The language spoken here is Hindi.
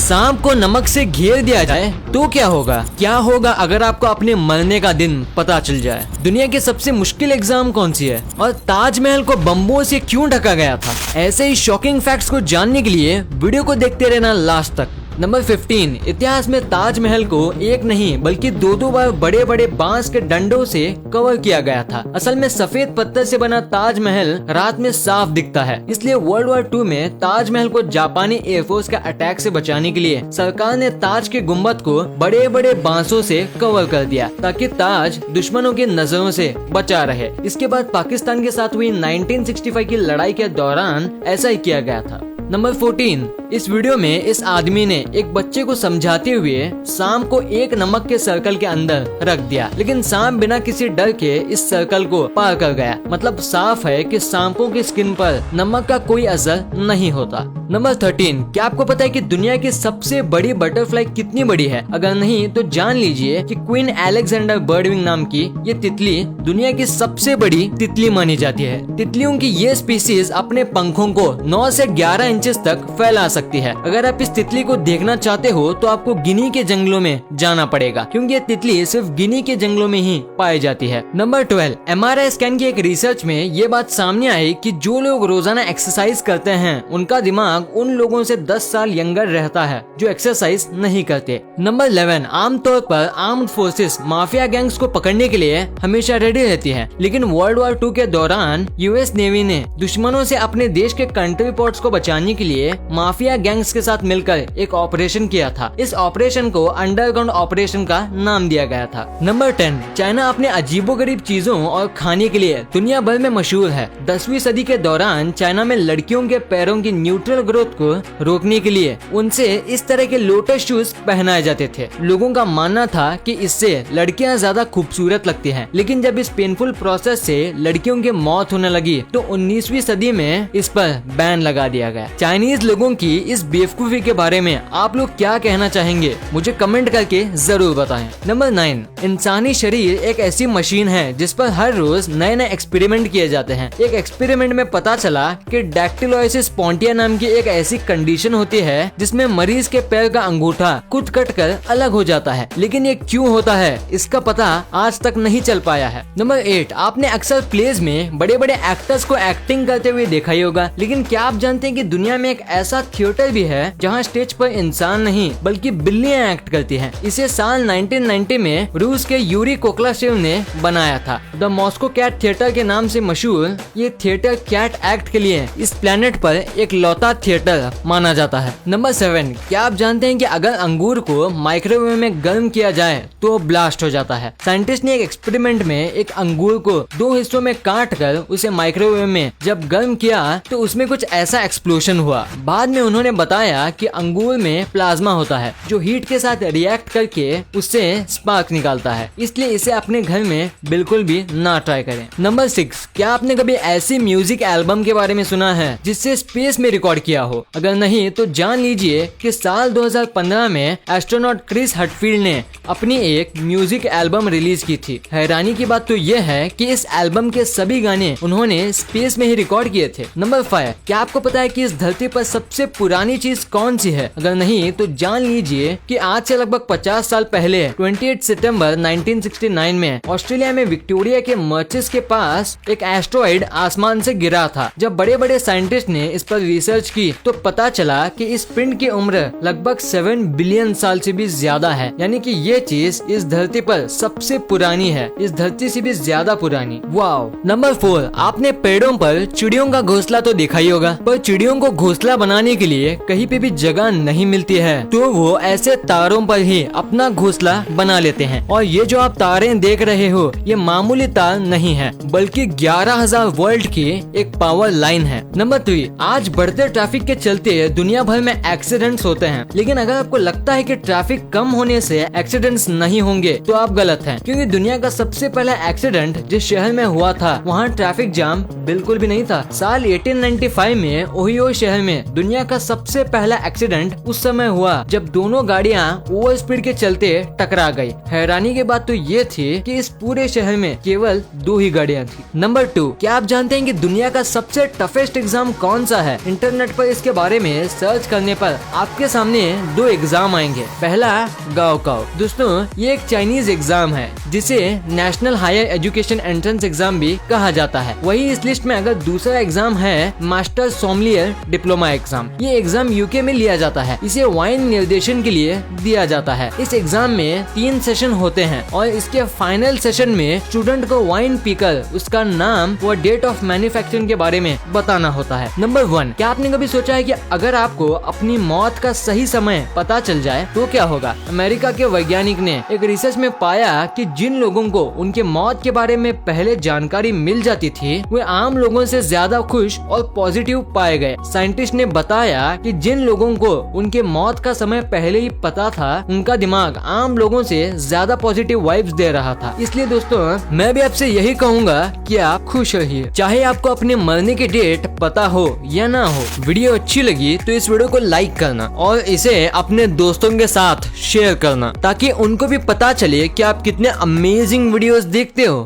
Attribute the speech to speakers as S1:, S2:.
S1: सांप को नमक से घेर दिया जाए तो क्या होगा? क्या होगा अगर आपको अपने मरने का दिन पता चल जाए? दुनिया की सबसे मुश्किल एग्जाम कौन सी है? और ताजमहल को बम्बों से क्यों ढका गया था? ऐसे ही शॉकिंग फैक्ट्स को जानने के लिए वीडियो को देखते रहना लास्ट तक। नंबर 15, इतिहास में ताजमहल को एक नहीं बल्कि दो बार बड़े बड़े बांस के डंडों से कवर किया गया था। असल में सफेद पत्थर से बना ताजमहल रात में साफ दिखता है, इसलिए वर्ल्ड वॉर 2 में ताजमहल को जापानी एयरफोर्स का अटैक से बचाने के लिए सरकार ने ताज के गुम्बद को बड़े बड़े बांसों से कवर कर दिया ताकि ताज दुश्मनों की नजरों से बचा रहे। इसके बाद पाकिस्तान के साथ हुई 1965 की लड़ाई के दौरान ऐसा ही किया गया था। नंबर 14, इस वीडियो में इस आदमी ने एक बच्चे को समझाते हुए सांप को एक नमक के सर्कल के अंदर रख दिया, लेकिन सांप बिना किसी डर के इस सर्कल को पार कर गया। मतलब साफ है कि सांपों की स्किन पर नमक का कोई असर नहीं होता। नंबर 13, क्या आपको पता है कि दुनिया की सबसे बड़ी बटरफ्लाई कितनी बड़ी है? अगर नहीं तो जान लीजिए कि क्वीन अलेक्जेंडर बर्डविंग नाम की ये तितली दुनिया की सबसे बड़ी तितली मानी जाती है। तितलियों की ये स्पीसीज अपने पंखों को 9 से 11 इंचेस तक फैला सकती है। अगर आप इस तितली को देखना चाहते हो तो आपको गिनी के जंगलों में जाना पड़ेगा, क्योंकि ये तितली सिर्फ गिनी के जंगलों में ही पाई जाती है। नंबर 12, MRI स्कैन की एक रिसर्च में ये बात सामने आई कि जो लोग रोजाना एक्सरसाइज करते हैं उनका दिमाग उन लोगों से 10 साल यंगर रहता है जो एक्सरसाइज नहीं करते। नंबर 11, आमतौर पर आर्म्ड फोर्सेस माफिया गैंग्स को पकड़ने के लिए हमेशा रेडी रहती है, लेकिन वर्ल्ड वॉर 2 के दौरान यूएस नेवी ने दुश्मनों से अपने देश के कंट्री पोर्ट्स को बचाने के लिए माफिया गैंग्स के साथ मिलकर एक ऑपरेशन किया था। इस ऑपरेशन को अंडरग्राउंड ऑपरेशन का नाम दिया गया था। नंबर 10, चाइना अपने अजीबोगरीब चीजों और खाने के लिए दुनिया भर में मशहूर है। 10वीं सदी के दौरान चाइना में लड़कियों के पैरों की न्यूट्रल ग्रोथ को रोकने के लिए उनसे इस तरह के लोटस शूज पहनाए जाते थे। लोगों का मानना था कि इससे लड़कियां ज्यादा खूबसूरत लगती हैं। लेकिन जब इस पेनफुल प्रोसेस से लड़कियों की मौत होने लगी तो 19वीं सदी में इस पर बैन लगा दिया गया। चाइनीज लोगों की इस बेवकूफी के बारे में आप लोग क्या कहना चाहेंगे? मुझे कमेंट करके जरूर बताएं। नंबर 9, इंसानी शरीर एक ऐसी मशीन है जिस पर हर रोज नए नए एक्सपेरिमेंट किए जाते हैं। एक एक्सपेरिमेंट में पता चला कि डैक्टिलोसिस पोंटिया नाम की एक ऐसी कंडीशन होती है जिसमें मरीज के पैर का अंगूठा खुद कट कर अलग हो जाता है, लेकिन ये क्यों होता है इसका पता आज तक नहीं चल पाया है। नंबर 8, आपने अक्सर प्लेज में बड़े बड़े एक्टर्स को एक्टिंग करते हुए देखा ही होगा, लेकिन क्या आप जानते हैं कि दुनिया में एक ऐसा थिएटर भी है जहां स्टेज पर इंसान नहीं बल्कि बिल्लियां एक्ट करती हैं। इसे साल 1990 में रूस के यूरी कोक्लाशेव ने बनाया था। द मॉस्को कैट थिएटर के नाम से मशहूर ये थिएटर कैट एक्ट के लिए इस प्लेनेट पर एक लौता थिएटर माना जाता है। नंबर 7, क्या आप जानते हैं कि अगर अंगूर को माइक्रोवेव में गर्म किया जाए तो ब्लास्ट हो जाता है? साइंटिस्ट ने एक एक्सपेरिमेंट में एक अंगूर को 2 हिस्सों में काट कर उसे माइक्रोवेव में जब गर्म किया तो उसमें कुछ ऐसा एक्सप्लोजन हुआ। बाद में उन्होंने बताया कि अंगूर में प्लाज्मा होता है जो हीट के साथ रिएक्ट करके उससे स्पार्क निकालता है, इसलिए इसे अपने घर में बिल्कुल भी ना ट्राई करें। नंबर 6, क्या आपने कभी ऐसी म्यूजिक एल्बम के बारे में सुना है जिससे स्पेस में रिकॉर्ड किया हो? अगर नहीं तो जान लीजिए कि साल 2015 में एस्ट्रोनॉट क्रिस हटफील्ड ने अपनी एक म्यूजिक एल्बम रिलीज की थी। हैरानी की बात तो यह है कि इस एल्बम के सभी गाने उन्होंने स्पेस में ही रिकॉर्ड किए थे। नंबर 5, क्या आपको पता है कि इस धरती पर सबसे पुरानी चीज कौन सी है? अगर नहीं तो जान लीजिए कि आज से लगभग 50 साल पहले 28 सितंबर 1969 में ऑस्ट्रेलिया में विक्टोरिया के मर्चेस के पास एक एस्ट्रॉइड आसमान से गिरा था। जब बड़े बड़े साइंटिस्ट ने इस पर रिसर्च की तो पता चला कि इस पिंड की उम्र लगभग 7 बिलियन साल से भी ज्यादा है, यानी कि ये चीज इस धरती पर सबसे पुरानी है, इस धरती से भी ज्यादा पुरानी। वाओ। नंबर 4, आपने पेड़ों पर चिड़ियों का घोंसला तो देखा ही होगा, पर चिड़ियों को घोंसला बनाने के लिए कहीं पे भी जगह नहीं मिलती है तो वो ऐसे तारों पर ही अपना घोंसला बना लेते हैं। और ये जो आप तारें देख रहे हो ये मामूली तार नहीं है बल्कि 11,000 वोल्ट की एक पावर लाइन है। नंबर 3, आज बढ़ते ट्रैफिक के चलते दुनिया भर में एक्सीडेंट्स होते हैं, लेकिन अगर आपको लगता है कि ट्रैफिक कम होने से एक्सीडेंट्स नहीं होंगे तो आप गलत हैं, क्योंकि दुनिया का सबसे पहला एक्सीडेंट जिस शहर में हुआ था वहाँ ट्रैफिक जाम बिल्कुल भी नहीं था। साल 1895 में ओहियो शहर में दुनिया का सबसे पहला एक्सीडेंट उस समय हुआ जब दोनों गाड़ियां ओवर स्पीड के चलते टकरा गई। हैरानी की बात तो ये थी कि इस पूरे शहर में केवल 2 ही गाड़ियां थी। नंबर 2, क्या आप जानते हैं कि दुनिया का सबसे टफेस्ट एग्जाम कौन सा है? इंटरनेट पर इसके बारे में सर्च करने पर आपके सामने 2 एग्जाम आएंगे। पहला गाओकाओ। दोस्तों, ये एक चाइनीज एग्जाम है जिसे national higher education entrance exam भी कहा जाता है। वही इस लिस्ट में अगर दूसरा एग्जाम है मास्टर सोमलियर डिप्लोमा एग्जाम। ये एग्जाम यूके में लिया जाता है। इसे वाइन निर्देशन के लिए दिया जाता है। इस एग्जाम में 3 सेशन होते हैं और इसके फाइनल सेशन में स्टूडेंट को वाइन पीकर उसका नाम व डेट ऑफ मैन्युफैक्चरिंग के बारे में बताना होता है। नंबर 1, क्या आपने कभी सोचा है कि अगर आपको अपनी मौत का सही समय पता चल जाए तो क्या होगा? अमेरिका के वैज्ञानिक ने एक रिसर्च में पाया कि जिन लोगों को उनके मौत के बारे में पहले जानकारी मिल जाती थी वे आम लोगों से ज्यादा खुश और पॉजिटिव पाए गए। साइंटिस्ट ने बताया कि जिन लोगों को उनके मौत का समय पहले ही पता था उनका दिमाग आम लोगों से ज्यादा पॉजिटिव वाइब्स दे रहा था। इसलिए दोस्तों, मैं भी आपसे यही कहूँगा कि आप खुश रहिए, चाहे आपको अपने मरने की डेट पता हो या ना हो। वीडियो अच्छी लगी तो इस वीडियो को लाइक करना और इसे अपने दोस्तों के साथ शेयर करना ताकि उनको भी पता चले कि आप कितने अमेजिंग वीडियोस देखते हो।